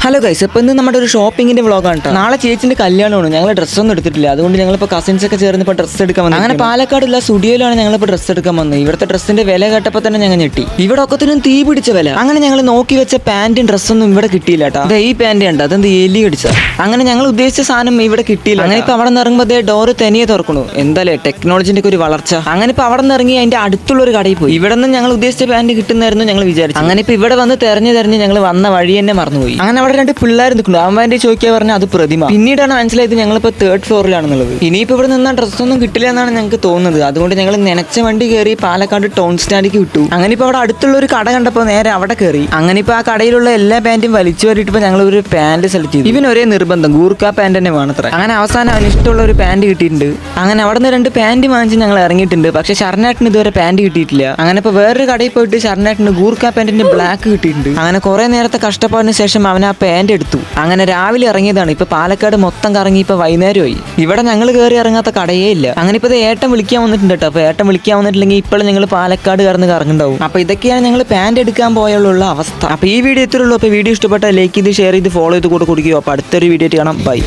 Hello guys, ഇപ്പോൾ ഇന്ന് നമ്മുടെ ഒരു ഷോപ്പിങ്ങിന്റെ വ്ളോഗാണ് കേട്ടോ. നാളെ ചേച്ചിന്റെ കല്യാണമാണ്. ഞങ്ങൾ ഡ്രസ്സൊന്നും എടുത്തിട്ടില്ല, അതുകൊണ്ട് ഞങ്ങളിപ്പോൾ കസിൻസ് ഒക്കെ ചേർന്ന് ഇപ്പോൾ ഡ്രസ്സ് എടുക്കാൻ വന്നത്. അങ്ങനെ പാലക്കാടുള്ള സ്റ്റുഡിയോയിലാണ് ഞങ്ങളിപ്പോൾ ഡ്രസ്സ് എടുക്കാൻ വന്നത്. ഇവിടുത്തെ ഡ്രസ്സിന്റെ വില കേട്ടപ്പോൾ തന്നെ ഞങ്ങൾ ഞെട്ടി. ഇവിടെ ഒക്കത്തിനും തീ പിടിച്ച വില. അങ്ങനെ ഞങ്ങൾ നോക്കി വെച്ച പാന്റും ഡ്രസ്സൊന്നും ഇവിടെ കിട്ടിയില്ല കേട്ടോ. അതെ, ഈ പാന്റ് ഉണ്ട്, അതെന്ത് എലി കടിച്ച. അങ്ങനെ ഞങ്ങൾ ഉദ്ദേശിച്ച സാധനം ഇവിടെ കിട്ടിയില്ല. അങ്ങനെ ഇപ്പോൾ അവിടെ നിന്ന് ഇറങ്ങുമ്പോൾ ഡോറ് തനിയെ തുറക്കണു. എന്തായാലും ടെക്നോളജിന്റെ ഒക്കെ ഒരു വളർച്ച. അങ്ങനെ ഇപ്പോൾ അവിടെ നിന്ന് ഇറങ്ങി അതിന്റെ അടുത്തുള്ള ഒരു കടയിൽ പോയി. ഇവിടെ നിന്ന് ഞങ്ങൾ ഉദ്ദേശിച്ച പാന്റ് കിട്ടുന്നായിരുന്നു ഞങ്ങൾ വിചാരിച്ചു. അങ്ങനെ ഇപ്പോൾ ഇവിടെ വന്ന് തെരഞ്ഞ് ഞങ്ങൾ വന്ന വഴി തന്നെ മറന്നുപോയി. അങ്ങനെ അവിടെ രണ്ട് പിള്ളേർ നിൽക്കുന്നു. അവൻ്റെ ചോദിക്കാൻ പറഞ്ഞാൽ അത് പ്രതിമ. പിന്നീടാണ് മനസ്സിലായത് ഞങ്ങളിപ്പോൾ 3rd ഫ്ലോറിലാണെന്നുള്ളത്. ഇനിയിപ്പോൾ ഇവിടെ നിന്നാൽ ഡ്രസ്സൊന്നും കിട്ടില്ല എന്നാണ് ഞങ്ങൾക്ക് തോന്നുന്നത്. അതുകൊണ്ട് ഞങ്ങൾ നനച്ച വണ്ടി കയറി പാലക്കാട് ടൗൺ സ്റ്റാൻഡിലേക്ക് വിട്ടു. അങ്ങനെ ഇപ്പോൾ അവിടെ അടുത്തുള്ള ഒരു കട കണ്ടപ്പോൾ നേരെ അവിടെ കയറി. അങ്ങനെ ഇപ്പോൾ ആ കടയിലുള്ള എല്ലാ പാന്റും വലിച്ചു വരിയിട്ടപ്പോൾ ഞങ്ങൾ ഒരു പാന്റ് സെലക്ട് ചെയ്തു. ഇവൻ ഒരേ നിർബന്ധം ഗൂർക്ക പാന്റ് തന്നെ വേണത്ര. അങ്ങനെ അവസാനം അവന് ഇഷ്ടമുള്ള ഒരു പാന്റ് കിട്ടിയിട്ടുണ്ട്. അങ്ങനെ അവിടെ നിന്ന് 2 പാന്റ് വാങ്ങിച്ച് ഞങ്ങൾ ഇറങ്ങിയിട്ടുണ്ട്. പക്ഷെ ശരണേട്ടന് ഇതുവരെ പാന്റ് കിട്ടിയിട്ടില്ല. അങ്ങനെ ഇപ്പോൾ വേറൊരു കടയിൽ പോയിട്ട് ശരണേട്ടന് ഗൂർക്ക പാന്റിന്റെ ബ്ലാക്ക് കിട്ടിയിട്ടുണ്ട്. അങ്ങനെ കുറെ നേരത്തെ കഷ്ടപ്പാടിന് ശേഷം അവൻ ആ പാന്റ് എടുത്തു. അങ്ങനെ രാവിലെ ഇറങ്ങിയതാണ്. ഇപ്പൊ പാലക്കാട് മൊത്തം കറങ്ങി ഇപ്പൊ വൈകുന്നേരമായി. ഇവിടെ ഞങ്ങൾ കയറി ഇറങ്ങാത്ത കടയേ ഇല്ല. അങ്ങനെ ഇപ്പൊ ഏട്ടൻ വിളിക്കാൻ വന്നിട്ടുണ്ട് കേട്ടോ. അപ്പൊ ഏട്ടൻ വിളിക്കാൻ വന്നിട്ടില്ലെങ്കിൽ ഇപ്പോഴും ഞങ്ങൾ പാലക്കാട് കറന്ന് കറങ്ങുണ്ടാവും. അപ്പൊ ഇതൊക്കെയാണ് ഞങ്ങൾ പാന്റ് എടുക്കാൻ പോയുള്ള അവസ്ഥ. അപ്പൊ ഈ വീഡിയോ ഇത്രയുള്ളൂ. അപ്പൊ വീഡിയോ ഇഷ്ടപ്പെട്ടാൽ ലൈക്ക് ചെയ്ത് ഷെയർ ചെയ്ത് ഫോളോ ചെയ്ത് കൂടെ കൊടുക്കുകയോ. അപ്പൊ അടുത്തൊരു വീഡിയോ കാണാം. ബൈ.